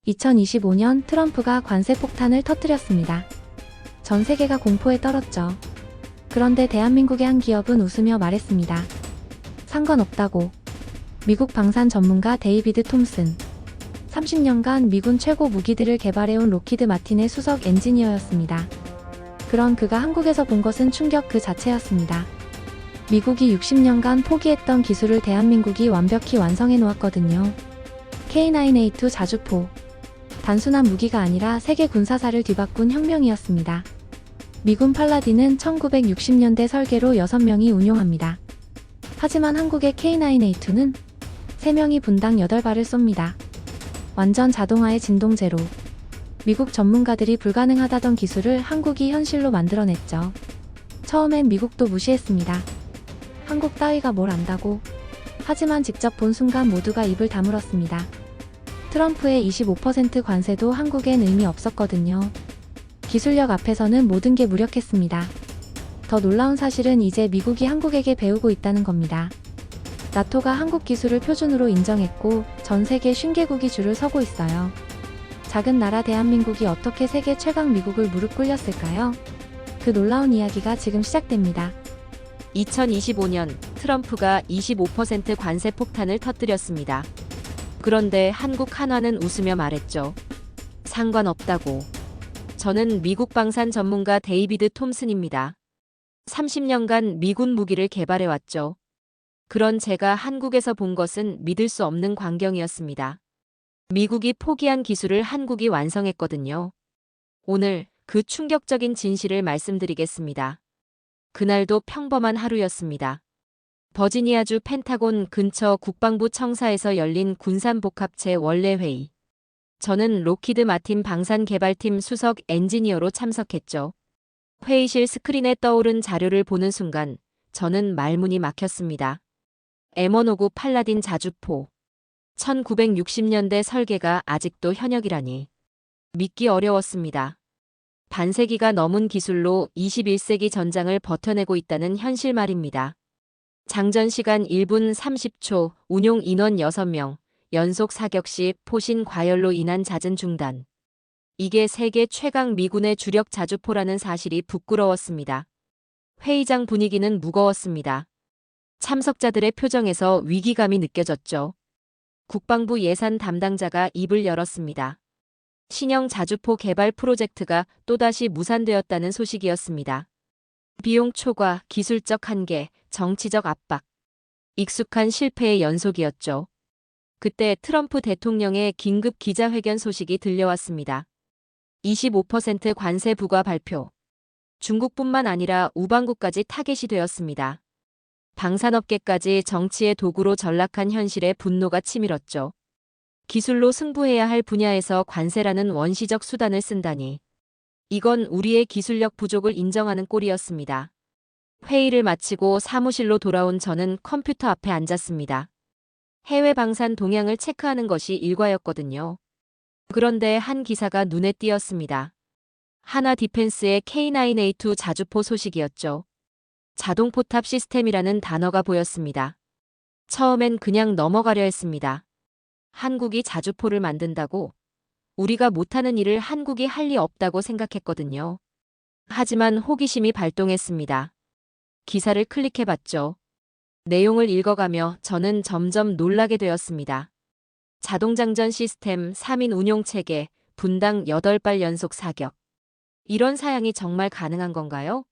2025년 트럼프가 관세 폭탄을 터뜨렸습니다. 전 세계가 공포에 떨었죠. 그런데 대한민국의 한 기업은 웃으며 말했습니다. 상관없다고. 미국 방산 전문가 데이비드 톰슨. 30년간 미군 최고 무기들을 개발해온 로키드 마틴의 수석 엔지니어였습니다. 그런 그가 한국에서 본 것은 충격 그 자체였습니다. 미국이 60년간 포기했던 기술을 대한민국이 완벽히 완성해 놓았거든요. K9A2 자주포. 단순한 무기가 아니라 세계 군사사를 뒤바꾼 혁명이었습니다. 미군 팔라딘은 1960년대 설계로 6명이 운용합니다. 하지만 한국의 K9A2는 3명이 분당 8발을 쏩니다. 완전 자동화의 진동제로. 미국 전문가들이 불가능하다던 기술을 한국이 현실로 만들어냈죠. 처음엔 미국도 무시했습니다. 한국 따위가 뭘 안다고. 하지만 직접 본 순간 모두가 입을 다물었습니다. 트럼프의 25% 관세도 한국엔 의미 없었거든요. 기술력 앞에서는 모든 게 무력했습니다. 더 놀라운 사실은 이제 미국이 한국에게 배우고 있다는 겁니다. 나토가 한국 기술을 표준으로 인정했고 전 세계 50개국이 줄을 서고 있어요. 작은 나라 대한민국이 어떻게 세계 최강 미국을 무릎 꿇렸을까요? 그 놀라운 이야기가 지금 시작됩니다. 2025년 트럼프가 25% 관세 폭탄을 터뜨렸습니다. 그런데 한국 한화는 웃으며 말했죠. 상관없다고. 저는 미국 방산 전문가 데이비드 톰슨입니다. 30년간 미군 무기를 개발해왔죠. 그런 제가 한국에서 본 것은 믿을 수 없는 광경이었습니다. 미국이 포기한 기술을 한국이 완성했거든요. 오늘 그 충격적인 진실을 말씀드리겠습니다. 그날도 평범한 하루였습니다. 버지니아주 펜타곤 근처 국방부 청사에서 열린 군산복합체 원래회의. 저는 로키드 마틴 방산개발팀 수석 엔지니어로 참석했죠. 회의실 스크린에 떠오른 자료를 보는 순간 저는 말문이 막혔습니다. M159 팔라딘 자주포. 1960년대 설계가 아직도 현역이라니. 믿기 어려웠습니다. 반세기가 넘은 기술로 21세기 전장을 버텨내고 있다는 현실 말입니다. 장전 시간 1분 30초, 운용 인원 6명, 연속 사격 시 포신 과열로 인한 잦은 중단. 이게 세계 최강 미군의 주력 자주포라는 사실이 부끄러웠습니다. 회의장 분위기는 무거웠습니다. 참석자들의 표정에서 위기감이 느껴졌죠. 국방부 예산 담당자가 입을 열었습니다. 신형 자주포 개발 프로젝트가 또다시 무산되었다는 소식이었습니다. 비용 초과, 기술적 한계, 정치적 압박. 익숙한 실패의 연속이었죠. 그때 트럼프 대통령의 긴급 기자회견 소식이 들려왔습니다. 25% 관세 부과 발표. 중국뿐만 아니라 우방국까지 타겟이 되었습니다. 방산업계까지 정치의 도구로 전락한 현실에 분노가 치밀었죠. 기술로 승부해야 할 분야에서 관세라는 원시적 수단을 쓴다니. 이건 우리의 기술력 부족을 인정하는 꼴이었습니다. 회의를 마치고 사무실로 돌아온 저는 컴퓨터 앞에 앉았습니다. 해외 방산 동향을 체크하는 것이 일과였거든요. 그런데 한 기사가 눈에 띄었습니다. 하나 디펜스의 K9A2 자주포 소식이었죠. 자동포탑 시스템이라는 단어가 보였습니다. 처음엔 그냥 넘어가려 했습니다. 한국이 자주포를 만든다고? 우리가 못하는 일을 한국이 할 리 없다고 생각했거든요. 하지만 호기심이 발동했습니다. 기사를 클릭해봤죠. 내용을 읽어가며 저는 점점 놀라게 되었습니다. 자동장전 시스템 3인 운용체계, 분당 8발 연속 사격. 이런 사양이 정말 가능한 건가요?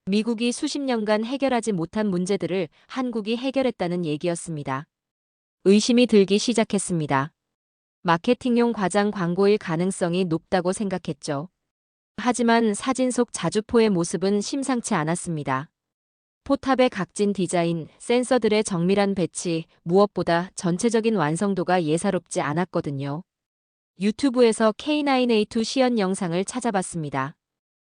미국이 수십 년간 해결하지 못한 문제들을 한국이 해결했다는 얘기였습니다. 의심이 들기 시작했습니다. 마케팅용 과장 광고일 가능성이 높다고 생각했죠. 하지만 사진 속 자주포의 모습은 심상치 않았습니다. 포탑의 각진 디자인, 센서들의 정밀한 배치, 무엇보다 전체적인 완성도가 예사롭지 않았거든요. 유튜브에서 K9A2 시연 영상을 찾아봤습니다.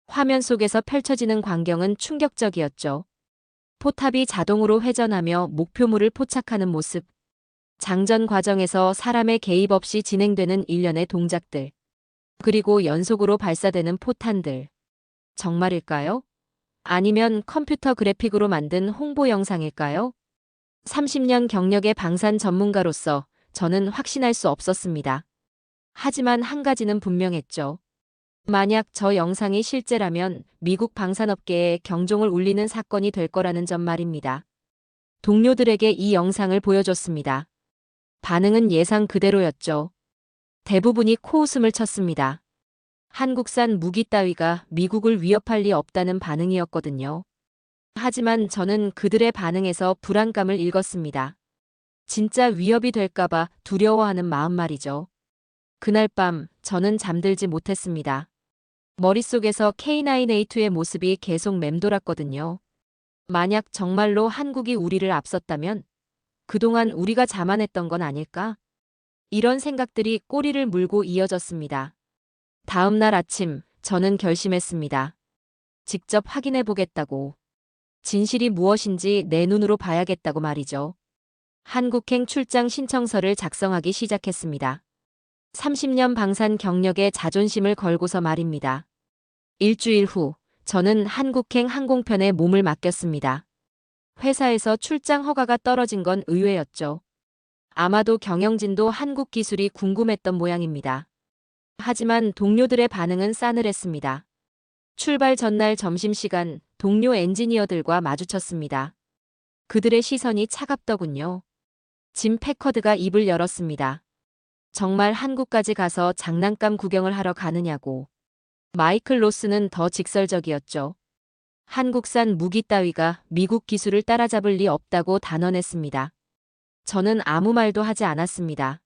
화면 속에서 펼쳐지는 광경은 충격적이었죠. 포탑이 자동으로 회전하며 목표물을 포착하는 모습. 장전 과정에서 사람의 개입 없이 진행되는 일련의 동작들. 그리고 연속으로 발사되는 포탄들. 정말일까요? 아니면 컴퓨터 그래픽으로 만든 홍보 영상일까요? 30년 경력의 방산 전문가로서 저는 확신할 수 없었습니다. 하지만 한 가지는 분명했죠. 만약 저 영상이 실제라면 미국 방산업계에 경종을 울리는 사건이 될 거라는 점 말입니다. 동료들에게 이 영상을 보여줬습니다. 반응은 예상 그대로였죠. 대부분이 코웃음을 쳤습니다. 한국산 무기 따위가 미국을 위협할 리 없다는 반응이었거든요. 하지만 저는 그들의 반응에서 불안감을 읽었습니다. 진짜 위협이 될까봐 두려워하는 마음 말이죠. 그날 밤 저는 잠들지 못했습니다. 머릿속에서 K9A2의 모습이 계속 맴돌았거든요. 만약 정말로 한국이 우리를 앞섰다면 그동안 우리가 자만했던 건 아닐까? 이런 생각들이 꼬리를 물고 이어졌습니다. 다음 날 아침 저는 결심했습니다. 직접 확인해 보겠다고. 진실이 무엇인지 내 눈으로 봐야겠다고 말이죠. 한국행 출장 신청서를 작성하기 시작했습니다. 30년 방산 경력에 자존심을 걸고서 말입니다. 일주일 후 저는 한국행 항공편에 몸을 맡겼습니다. 회사에서 출장 허가가 떨어진 건 의외였죠. 아마도 경영진도 한국 기술이 궁금했던 모양입니다. 하지만 동료들의 반응은 싸늘했습니다. 출발 전날 점심시간 동료 엔지니어들과 마주쳤습니다. 그들의 시선이 차갑더군요. 짐 패커드가 입을 열었습니다. 정말 한국까지 가서 장난감 구경을 하러 가느냐고. 마이클 로스는 더 직설적이었죠. 한국산 무기 따위가 미국 기술을 따라잡을 리 없다고 단언했습니다. 저는 아무 말도 하지 않았습니다.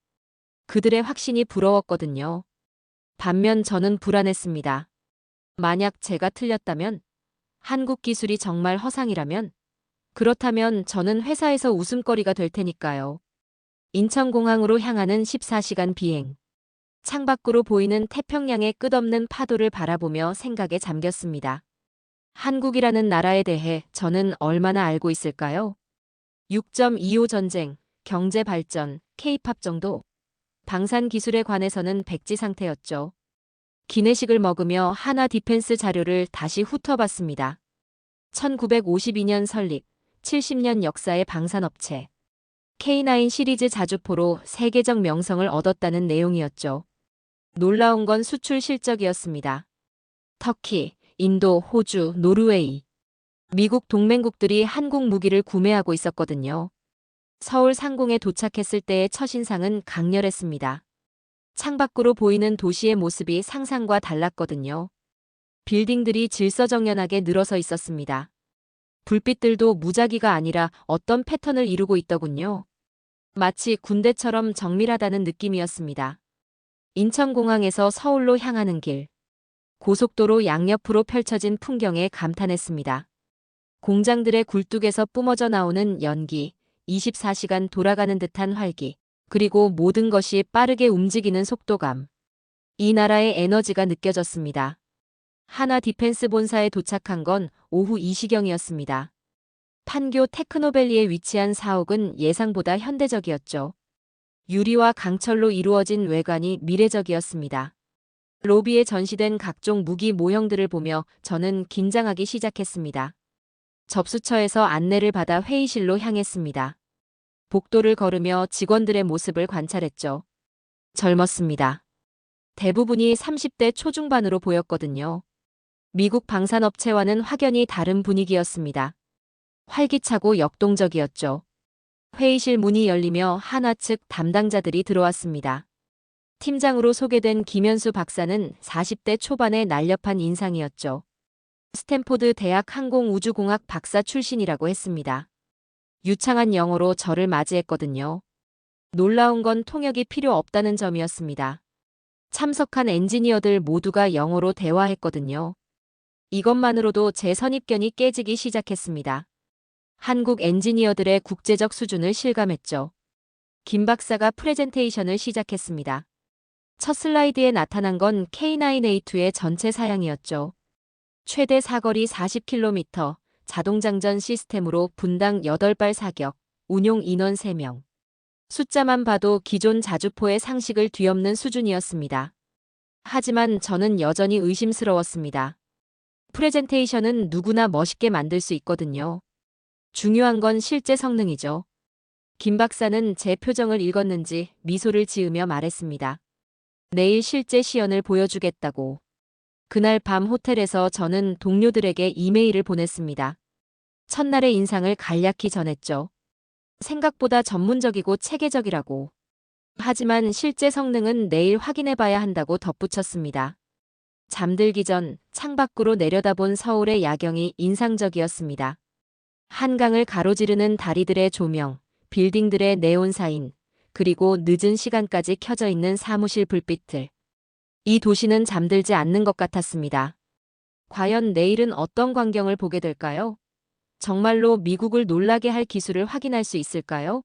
그들의 확신이 부러웠거든요. 반면 저는 불안했습니다. 만약 제가 틀렸다면, 한국 기술이 정말 허상이라면, 그렇다면 저는 회사에서 웃음거리가 될 테니까요. 인천공항으로 향하는 14시간 비행. 창밖으로 보이는 태평양의 끝없는 파도를 바라보며 생각에 잠겼습니다. 한국이라는 나라에 대해 저는 얼마나 알고 있을까요? 6.25 전쟁, 경제 발전, K-팝 정도. 방산 기술에 관해서는 백지 상태였죠. 기내식을 먹으며 하나 디펜스 자료를 다시 훑어봤습니다. 1952년 설립, 70년 역사의 방산업체. K9 시리즈 자주포로 세계적 명성을 얻었다는 내용이었죠. 놀라운 건 수출 실적이었습니다. 터키, 인도, 호주, 노르웨이. 미국 동맹국들이 한국 무기를 구매하고 있었거든요. 서울 상공에 도착했을 때의 첫인상은 강렬했습니다. 창밖으로 보이는 도시의 모습이 상상과 달랐거든요. 빌딩들이 질서정연하게 늘어서 있었습니다. 불빛들도 무작위가 아니라 어떤 패턴을 이루고 있더군요. 마치 군대처럼 정밀하다는 느낌이었습니다. 인천공항에서 서울로 향하는 길. 고속도로 양옆으로 펼쳐진 풍경에 감탄했습니다. 공장들의 굴뚝에서 뿜어져 나오는 연기, 24시간 돌아가는 듯한 활기, 그리고 모든 것이 빠르게 움직이는 속도감. 이 나라의 에너지가 느껴졌습니다. 하나 디펜스 본사에 도착한 건 오후 2시경이었습니다. 판교 테크노밸리에 위치한 사옥은 예상보다 현대적이었죠. 유리와 강철로 이루어진 외관이 미래적이었습니다. 로비에 전시된 각종 무기 모형들을 보며 저는 긴장하기 시작했습니다. 접수처에서 안내를 받아 회의실로 향했습니다. 복도를 걸으며 직원들의 모습을 관찰했죠. 젊었습니다. 대부분이 30대 초중반으로 보였거든요. 미국 방산업체와는 확연히 다른 분위기였습니다. 활기차고 역동적이었죠. 회의실 문이 열리며 하나 측 담당자들이 들어왔습니다. 팀장으로 소개된 김현수 박사는 40대 초반의 날렵한 인상이었죠. 스탠포드 대학 항공우주공학 박사 출신이라고 했습니다. 유창한 영어로 저를 맞이했거든요. 놀라운 건 통역이 필요 없다는 점이었습니다. 참석한 엔지니어들 모두가 영어로 대화했거든요. 이것만으로도 제 선입견이 깨지기 시작했습니다. 한국 엔지니어들의 국제적 수준을 실감했죠. 김 박사가 프레젠테이션을 시작했습니다. 첫 슬라이드에 나타난 건 K9A2의 전체 사양이었죠. 최대 사거리 40km, 자동장전 시스템으로 분당 8발 사격, 운용 인원 3명. 숫자만 봐도 기존 자주포의 상식을 뒤엎는 수준이었습니다. 하지만 저는 여전히 의심스러웠습니다. 프레젠테이션은 누구나 멋있게 만들 수 있거든요. 중요한 건 실제 성능이죠. 김 박사는 제 표정을 읽었는지 미소를 지으며 말했습니다. 내일 실제 시연을 보여주겠다고. 그날 밤 호텔에서 저는 동료들에게 이메일을 보냈습니다. 첫날의 인상을 간략히 전했죠. 생각보다 전문적이고 체계적이라고. 하지만 실제 성능은 내일 확인해봐야 한다고 덧붙였습니다. 잠들기 전 창밖으로 내려다본 서울의 야경이 인상적이었습니다. 한강을 가로지르는 다리들의 조명, 빌딩들의 네온 사인, 그리고 늦은 시간까지 켜져 있는 사무실 불빛들. 이 도시는 잠들지 않는 것 같았습니다. 과연 내일은 어떤 광경을 보게 될까요? 정말로 미국을 놀라게 할 기술을 확인할 수 있을까요?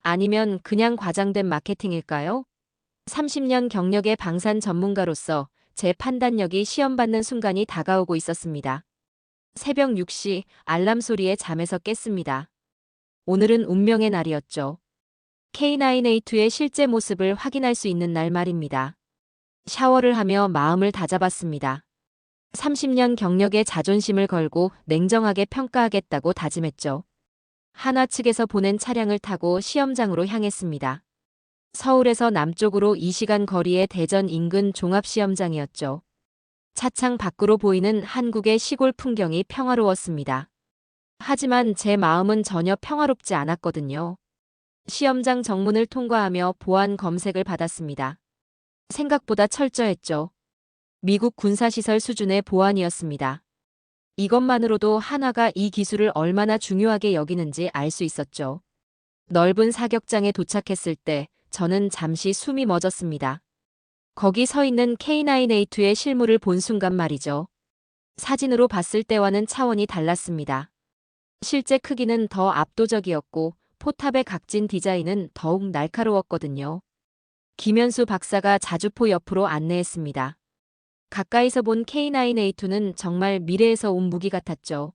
아니면 그냥 과장된 마케팅일까요? 30년 경력의 방산 전문가로서 제 판단력이 시험받는 순간이 다가오고 있었습니다. 새벽 6시 알람 소리에 잠에서 깼습니다. 오늘은 운명의 날이었죠. K9A2의 실제 모습을 확인할 수 있는 날 말입니다. 샤워를 하며 마음을 다잡았습니다. 30년 경력의 자존심을 걸고 냉정하게 평가하겠다고 다짐했죠. 한화 측에서 보낸 차량을 타고 시험장으로 향했습니다. 서울에서 남쪽으로 2시간 거리의 대전 인근 종합시험장이었죠. 차창 밖으로 보이는 한국의 시골 풍경이 평화로웠습니다. 하지만 제 마음은 전혀 평화롭지 않았거든요. 시험장 정문을 통과하며 보안 검색을 받았습니다. 생각보다 철저했죠. 미국 군사시설 수준의 보안이었습니다. 이것만으로도 한화가 이 기술을 얼마나 중요하게 여기는지 알 수 있었죠. 넓은 사격장에 도착했을 때 저는 잠시 숨이 멎었습니다. 거기 서 있는 K9A2의 실물을 본 순간 말이죠. 사진으로 봤을 때와는 차원이 달랐습니다. 실제 크기는 더 압도적이었고 포탑의 각진 디자인은 더욱 날카로웠거든요. 김현수 박사가 자주포 옆으로 안내했습니다. 가까이서 본 K9A2는 정말 미래에서 온 무기 같았죠.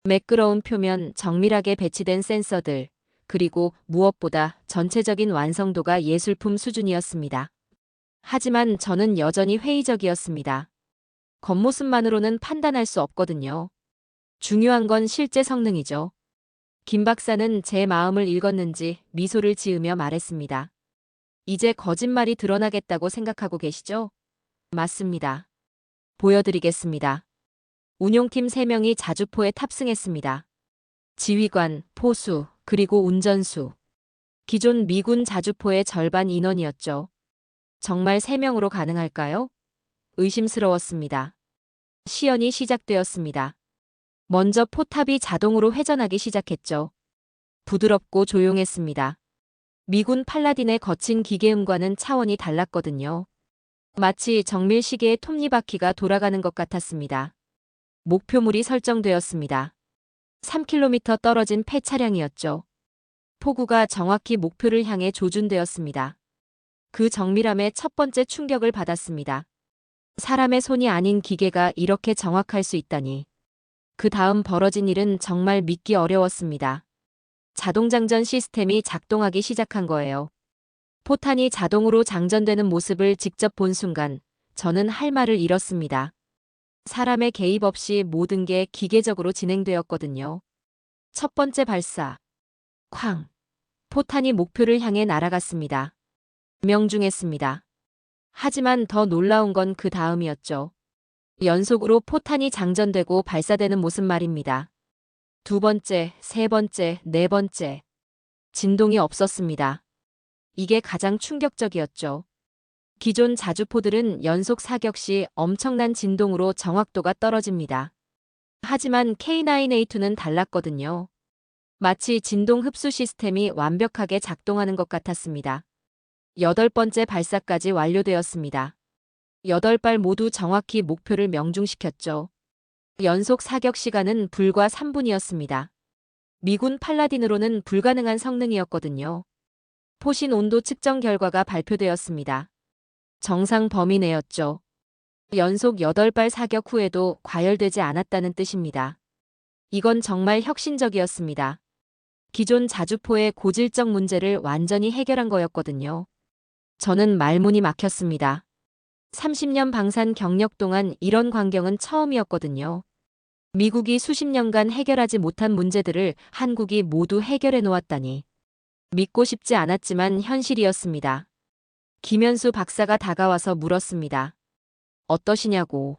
매끄러운 표면, 정밀하게 배치된 센서들, 그리고 무엇보다 전체적인 완성도가 예술품 수준이었습니다. 하지만 저는 여전히 회의적이었습니다. 겉모습만으로는 판단할 수 없거든요. 중요한 건 실제 성능이죠. 김 박사는 제 마음을 읽었는지 미소를 지으며 말했습니다. 이제 거짓말이 드러나겠다고 생각하고 계시죠? 맞습니다. 보여드리겠습니다. 운용팀 3명이 자주포에 탑승했습니다. 지휘관, 포수, 그리고 운전수. 기존 미군 자주포의 절반 인원이었죠. 정말 3명으로 가능할까요? 의심스러웠습니다. 시연이 시작되었습니다. 먼저 포탑이 자동으로 회전하기 시작했죠. 부드럽고 조용했습니다. 미군 팔라딘의 거친 기계음과는 차원이 달랐거든요. 마치 정밀 시계의 톱니바퀴가 돌아가는 것 같았습니다. 목표물이 설정되었습니다. 3km 떨어진 폐차량이었죠. 포구가 정확히 목표를 향해 조준되었습니다. 그 정밀함에 첫 번째 충격을 받았습니다. 사람의 손이 아닌 기계가 이렇게 정확할 수 있다니. 그 다음 벌어진 일은 정말 믿기 어려웠습니다. 자동장전 시스템이 작동하기 시작한 거예요. 포탄이 자동으로 장전되는 모습을 직접 본 순간 저는 할 말을 잃었습니다. 사람의 개입 없이 모든 게 기계적으로 진행되었거든요. 첫 번째 발사. 쾅. 포탄이 목표를 향해 날아갔습니다. 명중했습니다. 하지만 더 놀라운 건 그 다음이었죠. 연속으로 포탄이 장전되고 발사되는 모습 말입니다. 두 번째, 세 번째, 네 번째. 진동이 없었습니다. 이게 가장 충격적이었죠. 기존 자주포들은 연속 사격 시 엄청난 진동으로 정확도가 떨어집니다. 하지만 K9A2는 달랐거든요. 마치 진동 흡수 시스템이 완벽하게 작동하는 것 같았습니다. 8번째 발사까지 완료되었습니다. 8발 모두 정확히 목표를 명중시켰죠. 연속 사격 시간은 불과 3분이었습니다. 미군 팔라딘으로는 불가능한 성능이었거든요. 포신 온도 측정 결과가 발표되었습니다. 정상 범위 내였죠. 연속 8발 사격 후에도 과열되지 않았다는 뜻입니다. 이건 정말 혁신적이었습니다. 기존 자주포의 고질적 문제를 완전히 해결한 거였거든요. 저는 말문이 막혔습니다. 30년 방산 경력 동안 이런 광경은 처음이었거든요. 미국이 수십 년간 해결하지 못한 문제들을 한국이 모두 해결해 놓았다니. 믿고 싶지 않았지만 현실이었습니다. 김현수 박사가 다가와서 물었습니다. 어떠시냐고.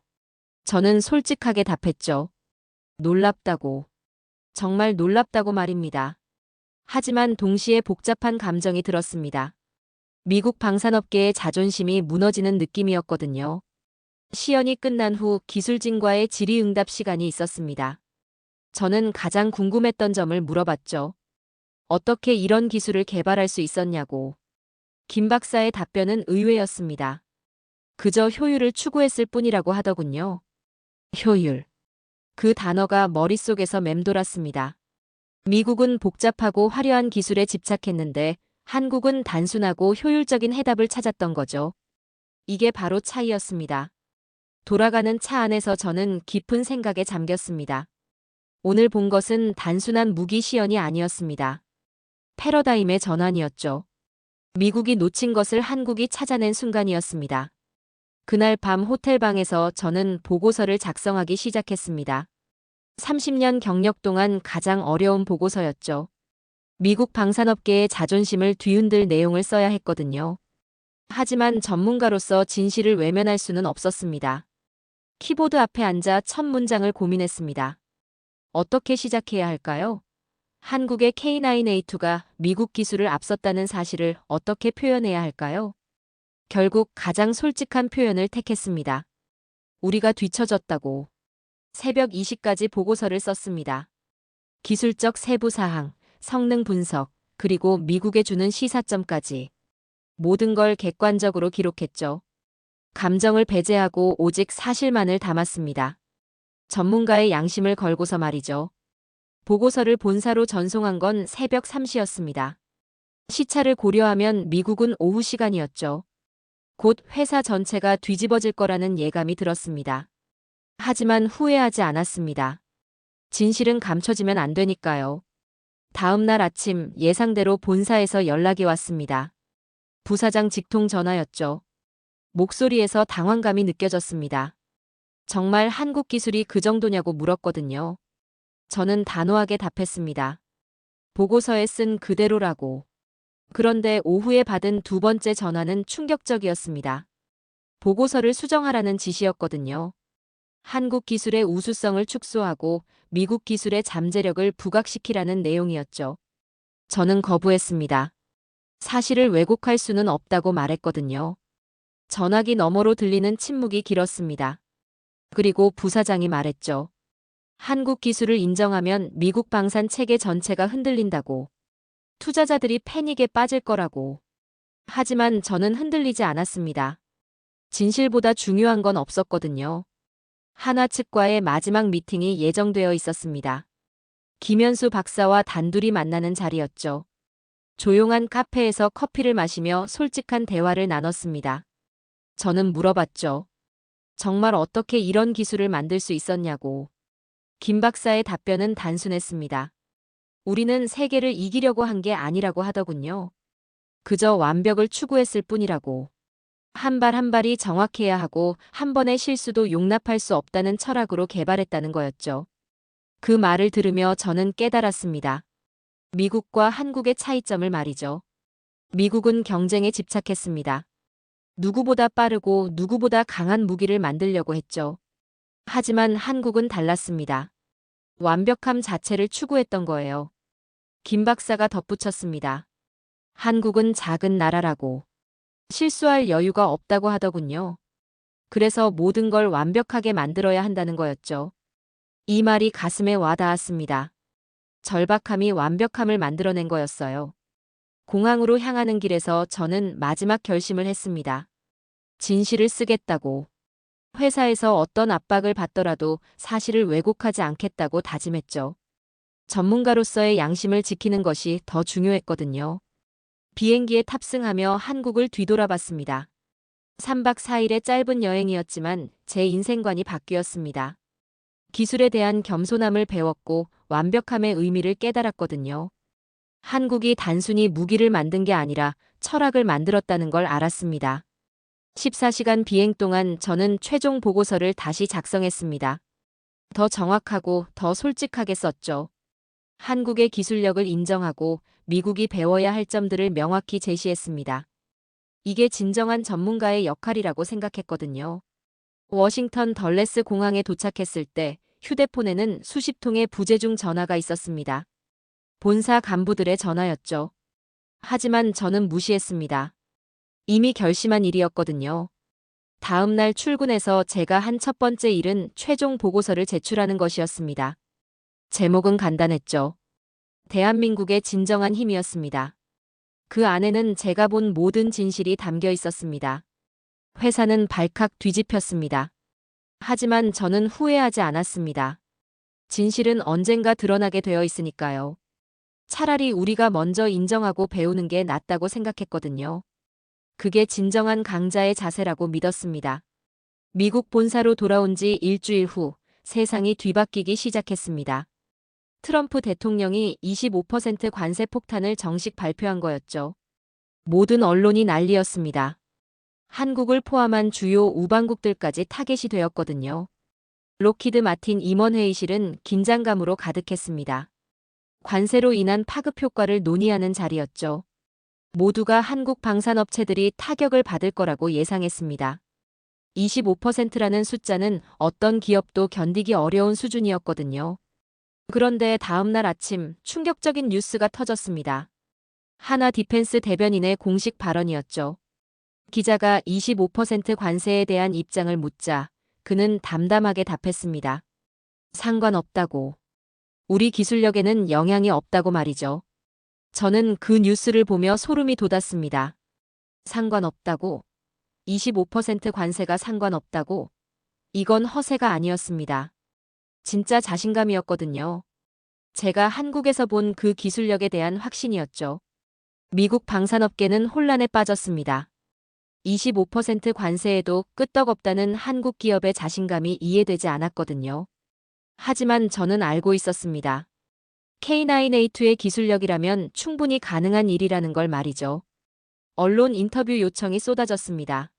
저는 솔직하게 답했죠. 놀랍다고. 정말 놀랍다고 말입니다. 하지만 동시에 복잡한 감정이 들었습니다. 미국 방산업계의 자존심이 무너지는 느낌이었거든요. 시연이 끝난 후 기술진과의 질의응답 시간이 있었습니다. 저는 가장 궁금했던 점을 물어봤죠. 어떻게 이런 기술을 개발할 수 있었냐고. 김 박사의 답변은 의외였습니다. 그저 효율을 추구했을 뿐이라고 하더군요. 효율. 그 단어가 머릿속에서 맴돌았습니다. 미국은 복잡하고 화려한 기술에 집착했는데 한국은 단순하고 효율적인 해답을 찾았던 거죠. 이게 바로 차이였습니다. 돌아가는 차 안에서 저는 깊은 생각에 잠겼습니다. 오늘 본 것은 단순한 무기 시연이 아니었습니다. 패러다임의 전환이었죠. 미국이 놓친 것을 한국이 찾아낸 순간이었습니다. 그날 밤 호텔방에서 저는 보고서를 작성하기 시작했습니다. 30년 경력 동안 가장 어려운 보고서였죠. 미국 방산업계의 자존심을 뒤흔들 내용을 써야 했거든요. 하지만 전문가로서 진실을 외면할 수는 없었습니다. 키보드 앞에 앉아 첫 문장을 고민했습니다. 어떻게 시작해야 할까요? 한국의 K9A2가 미국 기술을 앞섰다는 사실을 어떻게 표현해야 할까요? 결국 가장 솔직한 표현을 택했습니다. 우리가 뒤처졌다고. 새벽 2시까지 보고서를 썼습니다. 기술적 세부 사항, 성능 분석, 그리고 미국에 주는 시사점까지. 모든 걸 객관적으로 기록했죠. 감정을 배제하고 오직 사실만을 담았습니다. 전문가의 양심을 걸고서 말이죠. 보고서를 본사로 전송한 건 새벽 3시였습니다. 시차를 고려하면 미국은 오후 시간이었죠. 곧 회사 전체가 뒤집어질 거라는 예감이 들었습니다. 하지만 후회하지 않았습니다. 진실은 감춰지면 안 되니까요. 다음 날 아침 예상대로 본사에서 연락이 왔습니다. 부사장 직통 전화였죠. 목소리에서 당황감이 느껴졌습니다. 정말 한국 기술이 그 정도냐고 물었거든요. 저는 단호하게 답했습니다. 보고서에 쓴 그대로라고. 그런데 오후에 받은 두 번째 전화는 충격적이었습니다. 보고서를 수정하라는 지시였거든요. 한국 기술의 우수성을 축소하고 미국 기술의 잠재력을 부각시키라는 내용이었죠. 저는 거부했습니다. 사실을 왜곡할 수는 없다고 말했거든요. 전화기 너머로 들리는 침묵이 길었습니다. 그리고 부사장이 말했죠. 한국 기술을 인정하면 미국 방산 체계 전체가 흔들린다고. 투자자들이 패닉에 빠질 거라고. 하지만 저는 흔들리지 않았습니다. 진실보다 중요한 건 없었거든요. 한화 측과의 마지막 미팅이 예정되어 있었습니다. 김현수 박사와 단둘이 만나는 자리였죠. 조용한 카페에서 커피를 마시며 솔직한 대화를 나눴습니다. 저는 물어봤죠. 정말 어떻게 이런 기술을 만들 수 있었냐고. 김 박사의 답변은 단순했습니다. 우리는 세계를 이기려고 한 게 아니라고 하더군요. 그저 완벽을 추구했을 뿐이라고. 한 발 한 발이 정확해야 하고 한 번의 실수도 용납할 수 없다는 철학으로 개발했다는 거였죠. 그 말을 들으며 저는 깨달았습니다. 미국과 한국의 차이점을 말이죠. 미국은 경쟁에 집착했습니다. 누구보다 빠르고 누구보다 강한 무기를 만들려고 했죠. 하지만 한국은 달랐습니다. 완벽함 자체를 추구했던 거예요. 김 박사가 덧붙였습니다. 한국은 작은 나라라고. 실수할 여유가 없다고 하더군요. 그래서 모든 걸 완벽하게 만들어야 한다는 거였죠. 이 말이 가슴에 와 닿았습니다. 절박함이 완벽함을 만들어낸 거였어요. 공항으로 향하는 길에서 저는 마지막 결심을 했습니다. 진실을 쓰겠다고. 회사에서 어떤 압박을 받더라도 사실을 왜곡하지 않겠다고 다짐했죠. 전문가로서의 양심을 지키는 것이 더 중요했거든요. 비행기에 탑승하며 한국을 뒤돌아봤습니다. 3박 4일의 짧은 여행이었지만 제 인생관이 바뀌었습니다. 기술에 대한 겸손함을 배웠고 완벽함의 의미를 깨달았거든요. 한국이 단순히 무기를 만든 게 아니라 철학을 만들었다는 걸 알았습니다. 14시간 비행 동안 저는 최종 보고서를 다시 작성했습니다. 더 정확하고 더 솔직하게 썼죠. 한국의 기술력을 인정하고 미국이 배워야 할 점들을 명확히 제시했습니다. 이게 진정한 전문가의 역할이라고 생각했거든요. 워싱턴 덜레스 공항에 도착했을 때 휴대폰에는 수십 통의 부재중 전화가 있었습니다. 본사 간부들의 전화였죠. 하지만 저는 무시했습니다. 이미 결심한 일이었거든요. 다음 날 출근해서 제가 한 첫 번째 일은 최종 보고서를 제출하는 것이었습니다. 제목은 간단했죠. 대한민국의 진정한 힘이었습니다. 그 안에는 제가 본 모든 진실이 담겨 있었습니다. 회사는 발칵 뒤집혔습니다. 하지만 저는 후회하지 않았습니다. 진실은 언젠가 드러나게 되어 있으니까요. 차라리 우리가 먼저 인정하고 배우는 게 낫다고 생각했거든요. 그게 진정한 강자의 자세라고 믿었습니다. 미국 본사로 돌아온 지 일주일 후 세상이 뒤바뀌기 시작했습니다. 트럼프 대통령이 25% 관세 폭탄을 정식 발표한 거였죠. 모든 언론이 난리였습니다. 한국을 포함한 주요 우방국들까지 타겟이 되었거든요. 록히드 마틴 임원회의실은 긴장감으로 가득했습니다. 관세로 인한 파급 효과를 논의하는 자리였죠. 모두가 한국 방산업체들이 타격을 받을 거라고 예상했습니다. 25%라는 숫자는 어떤 기업도 견디기 어려운 수준이었거든요. 그런데 다음 날 아침 충격적인 뉴스가 터졌습니다. 하나 디펜스 대변인의 공식 발언이었죠. 기자가 25% 관세에 대한 입장을 묻자 그는 담담하게 답했습니다. 상관없다고. 우리 기술력에는 영향이 없다고 말이죠. 저는 그 뉴스를 보며 소름이 돋았습니다. 상관없다고? 25% 관세가 상관없다고? 이건 허세가 아니었습니다. 진짜 자신감이었거든요. 제가 한국에서 본 그 기술력에 대한 확신이었죠. 미국 방산업계는 혼란에 빠졌습니다. 25% 관세에도 끄떡없다는 한국 기업의 자신감이 이해되지 않았거든요. 하지만 저는 알고 있었습니다. K9A2의 기술력이라면 충분히 가능한 일이라는 걸 말이죠. 언론 인터뷰 요청이 쏟아졌습니다.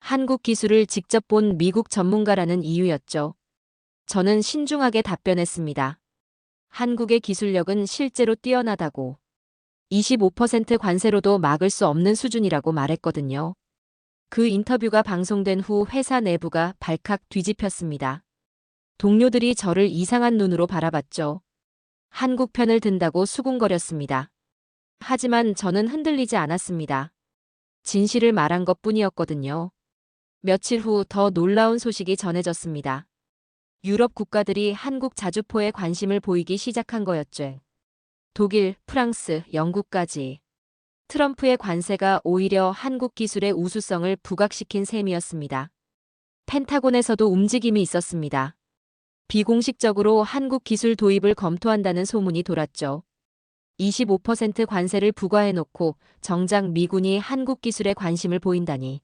한국 기술을 직접 본 미국 전문가라는 이유였죠. 저는 신중하게 답변했습니다. 한국의 기술력은 실제로 뛰어나다고. 25% 관세로도 막을 수 없는 수준이라고 말했거든요. 그 인터뷰가 방송된 후 회사 내부가 발칵 뒤집혔습니다. 동료들이 저를 이상한 눈으로 바라봤죠. 한국 편을 든다고 수군거렸습니다. 하지만 저는 흔들리지 않았습니다. 진실을 말한 것뿐이었거든요. 며칠 후 더 놀라운 소식이 전해졌습니다. 유럽 국가들이 한국 자주포에 관심을 보이기 시작한 거였죠. 독일, 프랑스, 영국까지. 트럼프의 관세가 오히려 한국 기술의 우수성을 부각시킨 셈이었습니다. 펜타곤에서도 움직임이 있었습니다. 비공식적으로 한국 기술 도입을 검토한다는 소문이 돌았죠. 25% 관세를 부과해놓고 정작 미군이 한국 기술에 관심을 보인다니.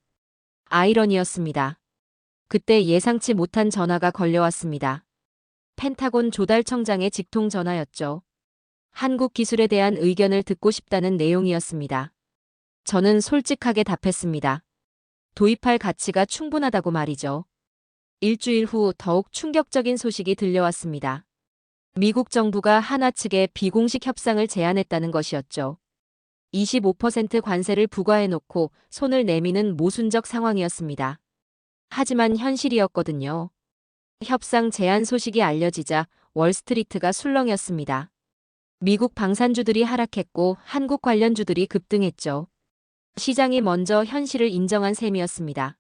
아이러니였습니다. 그때 예상치 못한 전화가 걸려왔습니다. 펜타곤 조달청장의 직통 전화였죠. 한국 기술에 대한 의견을 듣고 싶다는 내용이었습니다. 저는 솔직하게 답했습니다. 도입할 가치가 충분하다고 말이죠. 일주일 후 더욱 충격적인 소식이 들려왔습니다. 미국 정부가 하나 측에 비공식 협상을 제안했다는 것이었죠. 25% 관세를 부과해놓고 손을 내미는 모순적 상황이었습니다. 하지만 현실이었거든요. 협상 제안 소식이 알려지자 월스트리트가 술렁였습니다. 미국 방산주들이 하락했고 한국 관련주들이 급등했죠. 시장이 먼저 현실을 인정한 셈이었습니다.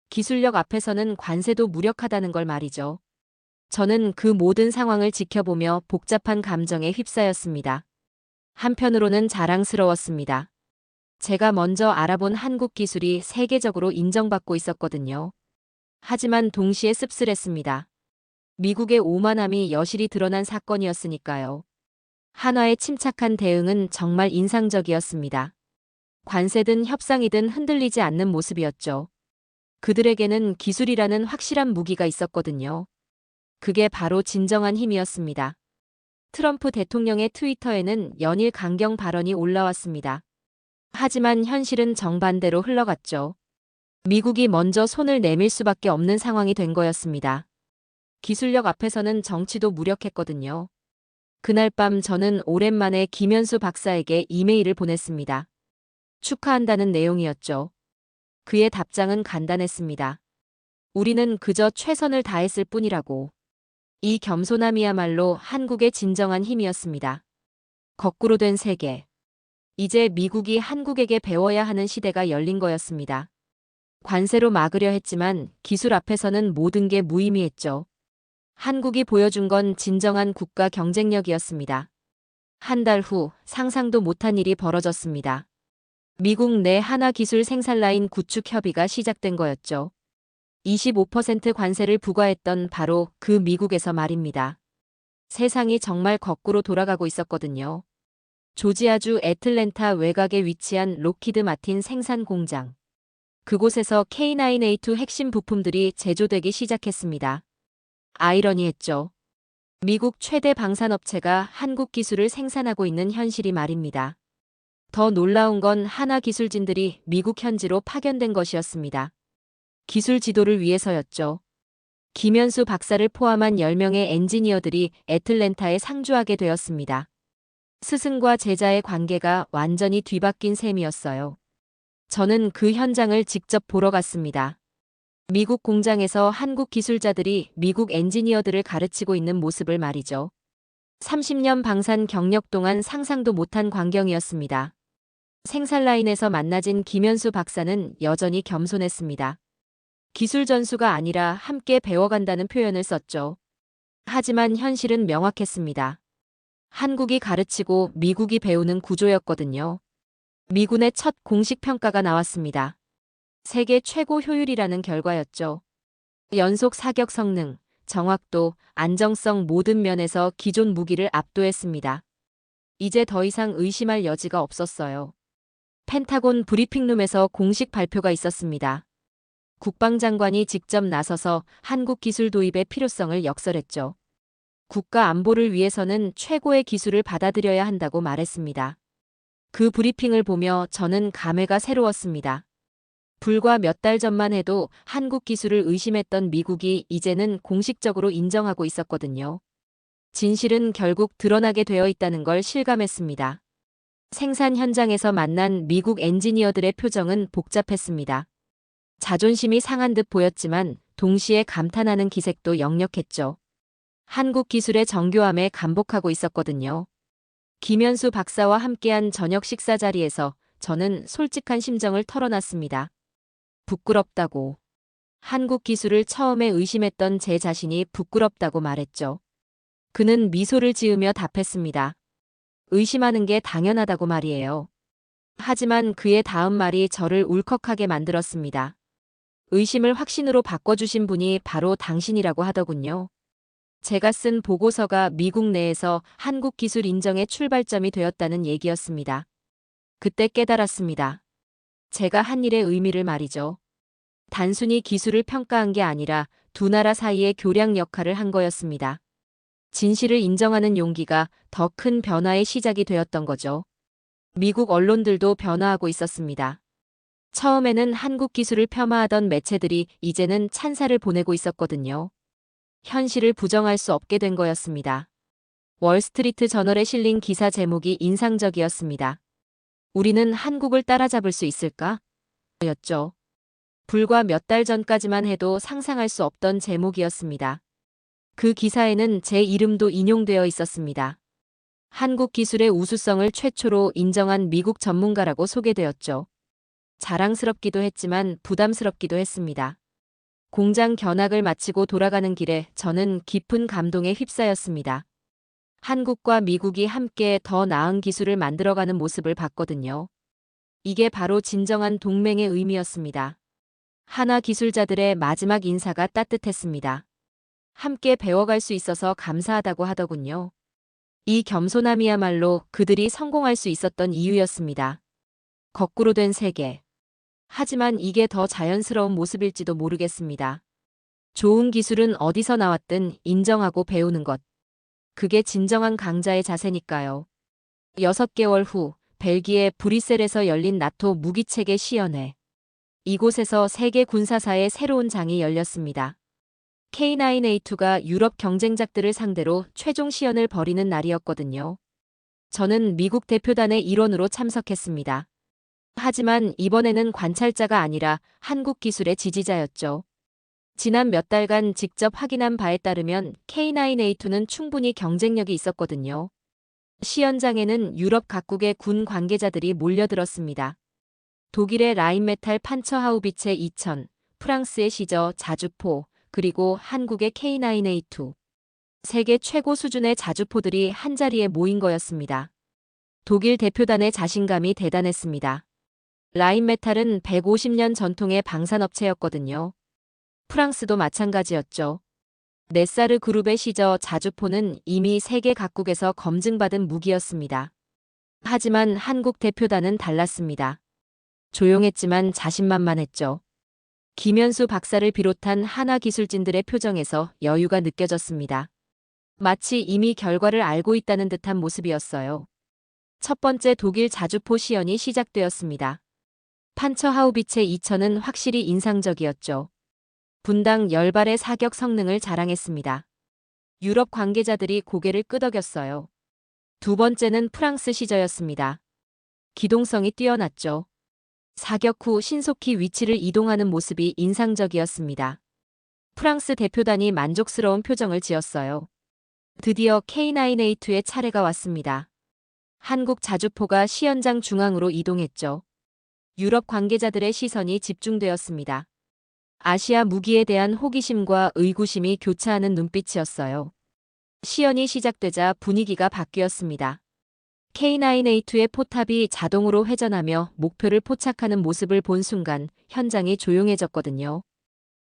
기술력 앞에서는 관세도 무력하다는 걸 말이죠. 저는 그 모든 상황을 지켜보며 복잡한 감정에 휩싸였습니다. 한편으로는 자랑스러웠습니다. 제가 먼저 알아본 한국 기술이 세계적으로 인정받고 있었거든요. 하지만 동시에 씁쓸했습니다. 미국의 오만함이 여실히 드러난 사건이었으니까요. 한화의 침착한 대응은 정말 인상적이었습니다. 관세든 협상이든 흔들리지 않는 모습이었죠. 그들에게는 기술이라는 확실한 무기가 있었거든요. 그게 바로 진정한 힘이었습니다. 트럼프 대통령의 트위터에는 연일 강경 발언이 올라왔습니다. 하지만 현실은 정반대로 흘러갔죠. 미국이 먼저 손을 내밀 수밖에 없는 상황이 된 거였습니다. 기술력 앞에서는 정치도 무력했거든요. 그날 밤 저는 오랜만에 김현수 박사에게 이메일을 보냈습니다. 축하한다는 내용이었죠. 그의 답장은 간단했습니다. 우리는 그저 최선을 다했을 뿐이라고. 이 겸손함이야말로 한국의 진정한 힘이었습니다. 거꾸로 된 세계. 이제 미국이 한국에게 배워야 하는 시대가 열린 거였습니다. 관세로 막으려 했지만 기술 앞에서는 모든 게 무의미했죠. 한국이 보여준 건 진정한 국가 경쟁력이었습니다. 한 달 후 상상도 못한 일이 벌어졌습니다. 미국 내 하나 기술 생산 라인 구축 협의가 시작된 거였죠. 25% 관세를 부과했던 바로 그 미국에서 말입니다. 세상이 정말 거꾸로 돌아가고 있었거든요. 조지아주 애틀랜타 외곽에 위치한 록히드 마틴 생산 공장. 그곳에서 K9A2 핵심 부품들이 제조되기 시작했습니다. 아이러니했죠. 미국 최대 방산업체가 한국 기술을 생산하고 있는 현실이 말입니다. 더 놀라운 건 하나 기술진들이 미국 현지로 파견된 것이었습니다. 기술 지도를 위해서였죠. 김현수 박사를 포함한 10명의 엔지니어들이 애틀랜타에 상주하게 되었습니다. 스승과 제자의 관계가 완전히 뒤바뀐 셈이었어요. 저는 그 현장을 직접 보러 갔습니다. 미국 공장에서 한국 기술자들이 미국 엔지니어들을 가르치고 있는 모습을 말이죠. 30년 방산 경력 동안 상상도 못한 광경이었습니다. 생산 라인에서 만나진 김현수 박사는 여전히 겸손했습니다. 기술 전수가 아니라 함께 배워간다는 표현을 썼죠. 하지만 현실은 명확했습니다. 한국이 가르치고 미국이 배우는 구조였거든요. 미군의 첫 공식 평가가 나왔습니다. 세계 최고 효율이라는 결과였죠. 연속 사격 성능, 정확도, 안정성 모든 면에서 기존 무기를 압도했습니다. 이제 더 이상 의심할 여지가 없었어요. 펜타곤 브리핑룸에서 공식 발표가 있었습니다. 국방장관이 직접 나서서 한국 기술 도입의 필요성을 역설했죠. 국가 안보를 위해서는 최고의 기술을 받아들여야 한다고 말했습니다. 그 브리핑을 보며 저는 감회가 새로웠습니다. 불과 몇 달 전만 해도 한국 기술을 의심했던 미국이 이제는 공식적으로 인정하고 있었거든요. 진실은 결국 드러나게 되어 있다는 걸 실감했습니다. 생산 현장에서 만난 미국 엔지니어들의 표정은 복잡했습니다. 자존심이 상한 듯 보였지만 동시에 감탄하는 기색도 역력했죠. 한국 기술의 정교함에 감복하고 있었거든요. 김현수 박사와 함께한 저녁 식사 자리에서 저는 솔직한 심정을 털어놨습니다. 부끄럽다고. 한국 기술을 처음에 의심했던 제 자신이 부끄럽다고 말했죠. 그는 미소를 지으며 답했습니다. 의심하는 게 당연하다고 말이에요. 하지만 그의 다음 말이 저를 울컥하게 만들었습니다. 의심을 확신으로 바꿔주신 분이 바로 당신이라고 하더군요. 제가 쓴 보고서가 미국 내에서 한국 기술 인정의 출발점이 되었다는 얘기였습니다. 그때 깨달았습니다. 제가 한 일의 의미를 말이죠. 단순히 기술을 평가한 게 아니라 두 나라 사이의 교량 역할을 한 거였습니다. 진실을 인정하는 용기가 더 큰 변화의 시작이 되었던 거죠. 미국 언론들도 변화하고 있었습니다. 처음에는 한국 기술을 폄하하던 매체들이 이제는 찬사를 보내고 있었거든요. 현실을 부정할 수 없게 된 거였습니다. 월스트리트 저널에 실린 기사 제목이 인상적이었습니다. 우리는 한국을 따라잡을 수 있을까? 였죠. 불과 몇 달 전까지만 해도 상상할 수 없던 제목이었습니다. 그 기사에는 제 이름도 인용되어 있었습니다. 한국 기술의 우수성을 최초로 인정한 미국 전문가라고 소개되었죠. 자랑스럽기도 했지만 부담스럽기도 했습니다. 공장 견학을 마치고 돌아가는 길에 저는 깊은 감동에 휩싸였습니다. 한국과 미국이 함께 더 나은 기술을 만들어가는 모습을 봤거든요. 이게 바로 진정한 동맹의 의미였습니다. 하나 기술자들의 마지막 인사가 따뜻했습니다. 함께 배워갈 수 있어서 감사하다고 하더군요. 이 겸손함이야말로 그들이 성공할 수 있었던 이유였습니다. 거꾸로 된 세계. 하지만 이게 더 자연스러운 모습일지도 모르겠습니다. 좋은 기술은 어디서 나왔든 인정하고 배우는 것. 그게 진정한 강자의 자세니까요. 6개월 후 벨기에 브뤼셀에서 열린 나토 무기체계 시연회. 이곳에서 세계 군사사의 새로운 장이 열렸습니다. K9A2가 유럽 경쟁작들을 상대로 최종 시연을 벌이는 날이었거든요. 저는 미국 대표단의 일원으로 참석했습니다. 하지만 이번에는 관찰자가 아니라 한국 기술의 지지자였죠. 지난 몇 달간 직접 확인한 바에 따르면 K9A2는 충분히 경쟁력이 있었거든요. 시연장에는 유럽 각국의 군 관계자들이 몰려들었습니다. 독일의 라인메탈 판처하우비체 2000, 프랑스의 시저 자주포, 그리고 한국의 K9A2. 세계 최고 수준의 자주포들이 한자리에 모인 거였습니다. 독일 대표단의 자신감이 대단했습니다. 라인메탈은 150년 전통의 방산업체였거든요. 프랑스도 마찬가지였죠. 네사르 그룹의 시저 자주포는 이미 세계 각국에서 검증받은 무기였습니다. 하지만 한국 대표단은 달랐습니다. 조용했지만 자신만만했죠. 김현수 박사를 비롯한 한화 기술진들의 표정에서 여유가 느껴졌습니다. 마치 이미 결과를 알고 있다는 듯한 모습이었어요. 첫 번째 독일 자주포 시연이 시작되었습니다. 판처하우비체 2000은 확실히 인상적이었죠. 분당 10발의 사격 성능을 자랑했습니다. 유럽 관계자들이 고개를 끄덕였어요. 두 번째는 프랑스 시저였습니다. 기동성이 뛰어났죠. 사격 후 신속히 위치를 이동하는 모습이 인상적이었습니다. 프랑스 대표단이 만족스러운 표정을 지었어요. 드디어 K9A2의 차례가 왔습니다. 한국 자주포가 시연장 중앙으로 이동했죠. 유럽 관계자들의 시선이 집중되었습니다. 아시아 무기에 대한 호기심과 의구심이 교차하는 눈빛이었어요. 시연이 시작되자 분위기가 바뀌었습니다. K9A2의 포탑이 자동으로 회전하며 목표를 포착하는 모습을 본 순간 현장이 조용해졌거든요.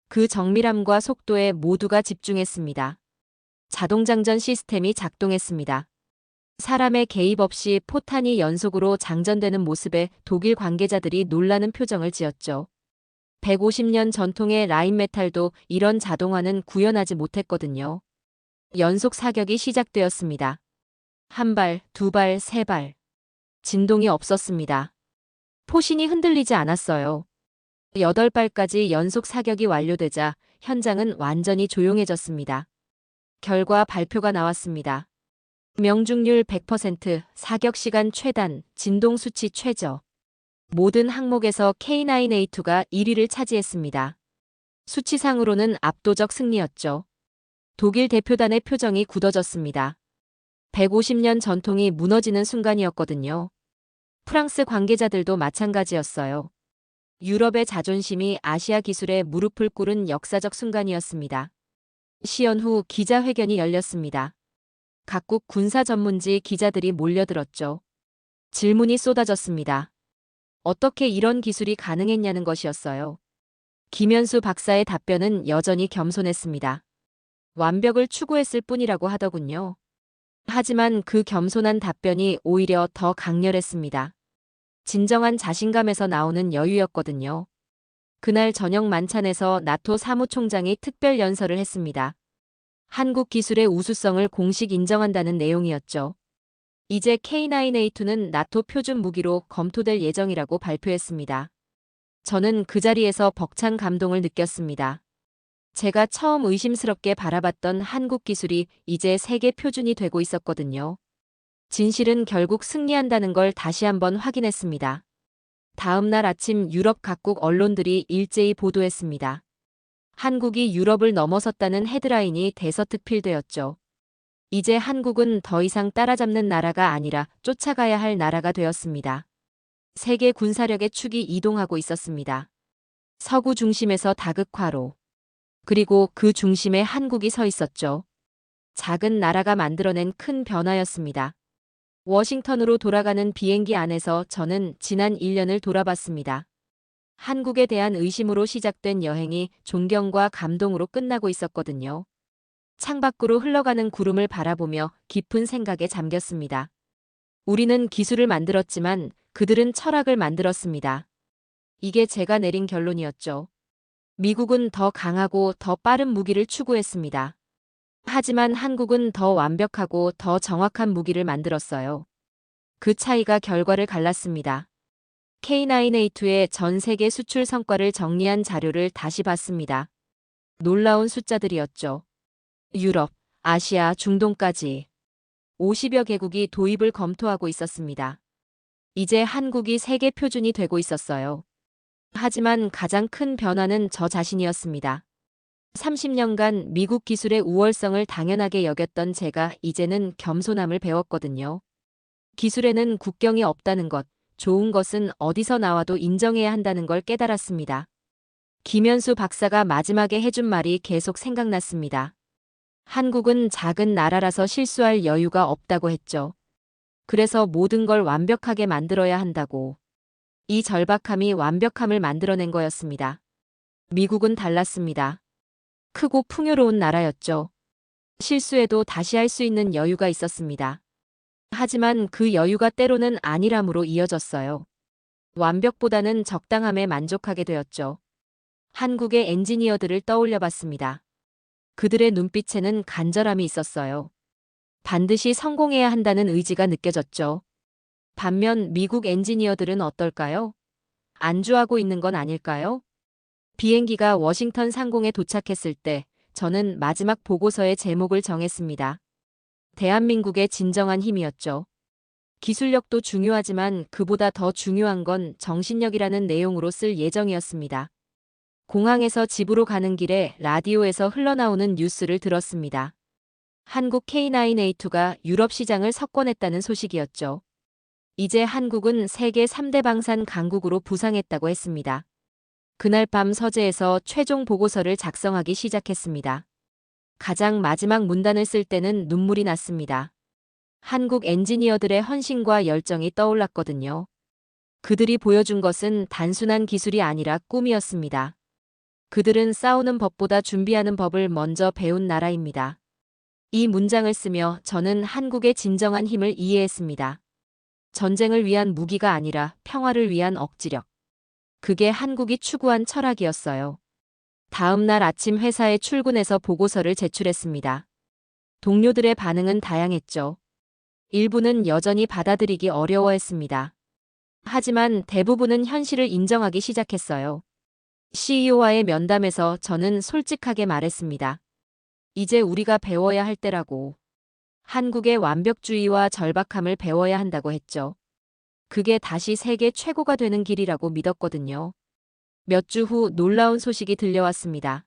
그 정밀함과 속도에 모두가 집중했습니다. 자동장전 시스템이 작동했습니다. 사람의 개입 없이 포탄이 연속으로 장전되는 모습에 독일 관계자들이 놀라는 표정을 지었죠. 150년 전통의 라인메탈도 이런 자동화는 구현하지 못했거든요. 연속 사격이 시작되었습니다. 한 발, 두 발, 세 발. 진동이 없었습니다. 포신이 흔들리지 않았어요. 8발까지 연속 사격이 완료되자 현장은 완전히 조용해졌습니다. 결과 발표가 나왔습니다. 명중률 100%, 사격시간 최단, 진동수치 최저. 모든 항목에서 K9A2가 1위를 차지했습니다. 수치상으로는 압도적 승리였죠. 독일 대표단의 표정이 굳어졌습니다. 150년 전통이 무너지는 순간이었거든요. 프랑스 관계자들도 마찬가지였어요. 유럽의 자존심이 아시아 기술에 무릎을 꿇은 역사적 순간이었습니다. 시연 후 기자회견이 열렸습니다. 각국 군사 전문지 기자들이 몰려들었죠. 질문이 쏟아졌습니다. 어떻게 이런 기술이 가능했냐는 것이었어요. 김현수 박사의 답변은 여전히 겸손했습니다. 완벽을 추구했을 뿐이라고 하더군요. 하지만 그 겸손한 답변이 오히려 더 강렬했습니다. 진정한 자신감에서 나오는 여유였거든요. 그날 저녁 만찬에서 나토 사무총장이 특별 연설을 했습니다. 한국 기술의 우수성을 공식 인정한다는 내용이었죠. 이제 K9A2는 나토 표준 무기로 검토될 예정이라고 발표했습니다. 저는 그 자리에서 벅찬 감동을 느꼈습니다. 제가 처음 의심스럽게 바라봤던 한국 기술이 이제 세계 표준이 되고 있었거든요. 진실은 결국 승리한다는 걸 다시 한번 확인했습니다. 다음 날 아침 유럽 각국 언론들이 일제히 보도했습니다. 한국이 유럽을 넘어섰다는 헤드라인이 대서특필되었죠. 이제 한국은 더 이상 따라잡는 나라가 아니라 쫓아가야 할 나라가 되었습니다. 세계 군사력의 축이 이동하고 있었습니다. 서구 중심에서 다극화로. 그리고 그 중심에 한국이 서 있었죠. 작은 나라가 만들어낸 큰 변화였습니다. 워싱턴으로 돌아가는 비행기 안에서 저는 지난 1년을 돌아봤습니다. 한국에 대한 의심으로 시작된 여행이 존경과 감동으로 끝나고 있었거든요. 창밖으로 흘러가는 구름을 바라보며 깊은 생각에 잠겼습니다. 우리는 기술을 만들었지만 그들은 철학을 만들었습니다. 이게 제가 내린 결론이었죠. 미국은 더 강하고 더 빠른 무기를 추구했습니다. 하지만 한국은 더 완벽하고 더 정확한 무기를 만들었어요. 그 차이가 결과를 갈랐습니다. K9A2의 전 세계 수출 성과를 정리한 자료를 다시 봤습니다. 놀라운 숫자들이었죠. 유럽, 아시아, 중동까지 50여 개국이 도입을 검토하고 있었습니다. 이제 한국이 세계 표준이 되고 있었어요. 하지만 가장 큰 변화는 저 자신이었습니다. 30년간 미국 기술의 우월성을 당연하게 여겼던 제가 이제는 겸손함을 배웠거든요. 기술에는 국경이 없다는 것, 좋은 것은 어디서 나와도 인정해야 한다는 걸 깨달았습니다. 김현수 박사가 마지막에 해준 말이 계속 생각났습니다. 한국은 작은 나라라서 실수할 여유가 없다고 했죠. 그래서 모든 걸 완벽하게 만들어야 한다고. 이 절박함이 완벽함을 만들어낸 거였습니다. 미국은 달랐습니다. 크고 풍요로운 나라였죠. 실수해도 다시 할 수 있는 여유가 있었습니다. 하지만 그 여유가 때로는 안일함으로 이어졌어요. 완벽보다는 적당함에 만족하게 되었죠. 한국의 엔지니어들을 떠올려 봤습니다. 그들의 눈빛에는 간절함이 있었어요. 반드시 성공해야 한다는 의지가 느껴졌죠. 반면 미국 엔지니어들은 어떨까요? 안주하고 있는 건 아닐까요? 비행기가 워싱턴 상공에 도착했을 때 저는 마지막 보고서의 제목을 정했습니다. 대한민국의 진정한 힘이었죠. 기술력도 중요하지만 그보다 더 중요한 건 정신력이라는 내용으로 쓸 예정이었습니다. 공항에서 집으로 가는 길에 라디오에서 흘러나오는 뉴스를 들었습니다. 한국 K9A2가 유럽 시장을 석권했다는 소식이었죠. 이제 한국은 세계 3대 방산 강국으로 부상했다고 했습니다. 그날 밤 서재에서 최종 보고서를 작성하기 시작했습니다. 가장 마지막 문단을 쓸 때는 눈물이 났습니다. 한국 엔지니어들의 헌신과 열정이 떠올랐거든요. 그들이 보여준 것은 단순한 기술이 아니라 꿈이었습니다. 그들은 싸우는 법보다 준비하는 법을 먼저 배운 나라입니다. 이 문장을 쓰며 저는 한국의 진정한 힘을 이해했습니다. 전쟁을 위한 무기가 아니라 평화를 위한 억지력. 그게 한국이 추구한 철학이었어요. 다음 날 아침 회사에 출근해서 보고서를 제출했습니다. 동료들의 반응은 다양했죠. 일부는 여전히 받아들이기 어려워했습니다. 하지만 대부분은 현실을 인정하기 시작했어요. CEO와의 면담에서 저는 솔직하게 말했습니다. 이제 우리가 배워야 할 때라고. 한국의 완벽주의와 절박함을 배워야 한다고 했죠. 그게 다시 세계 최고가 되는 길이라고 믿었거든요. 몇 주 후 놀라운 소식이 들려왔습니다.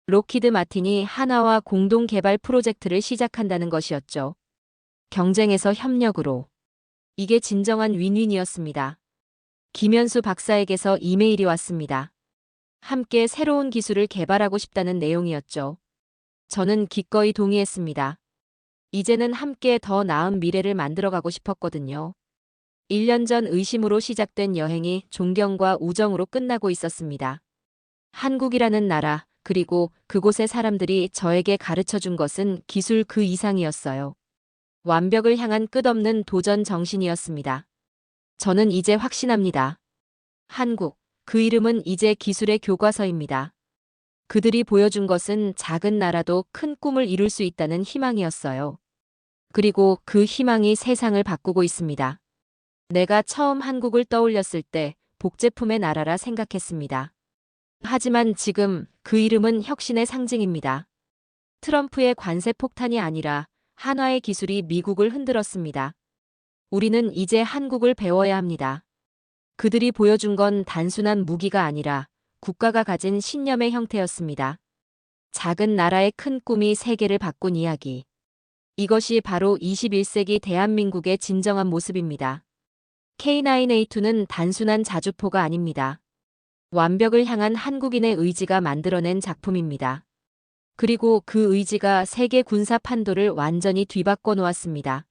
록히드 마틴이 하나와 공동 개발 프로젝트를 시작한다는 것이었죠. 경쟁에서 협력으로. 이게 진정한 윈윈이었습니다. 김현수 박사에게서 이메일이 왔습니다. 함께 새로운 기술을 개발하고 싶다는 내용이었죠. 저는 기꺼이 동의했습니다. 이제는 함께 더 나은 미래를 만들어가고 싶었거든요. 1년 전 의심으로 시작된 여행이 존경과 우정으로 끝나고 있었습니다. 한국이라는 나라, 그리고 그곳의 사람들이 저에게 가르쳐준 것은 기술 그 이상이었어요. 완벽을 향한 끝없는 도전 정신이었습니다. 저는 이제 확신합니다. 한국, 그 이름은 이제 기술의 교과서입니다. 그들이 보여준 것은 작은 나라도 큰 꿈을 이룰 수 있다는 희망이었어요. 그리고 그 희망이 세상을 바꾸고 있습니다. 내가 처음 한국을 떠올렸을 때 복제품의 나라라 생각했습니다. 하지만 지금 그 이름은 혁신의 상징입니다. 트럼프의 관세 폭탄이 아니라 한화의 기술이 미국을 흔들었습니다. 우리는 이제 한국을 배워야 합니다. 그들이 보여준 건 단순한 무기가 아니라 국가가 가진 신념의 형태였습니다. 작은 나라의 큰 꿈이 세계를 바꾼 이야기. 이것이 바로 21세기 대한민국의 진정한 모습입니다. K9A2는 단순한 자주포가 아닙니다. 완벽을 향한 한국인의 의지가 만들어낸 작품입니다. 그리고 그 의지가 세계 군사 판도를 완전히 뒤바꿔 놓았습니다.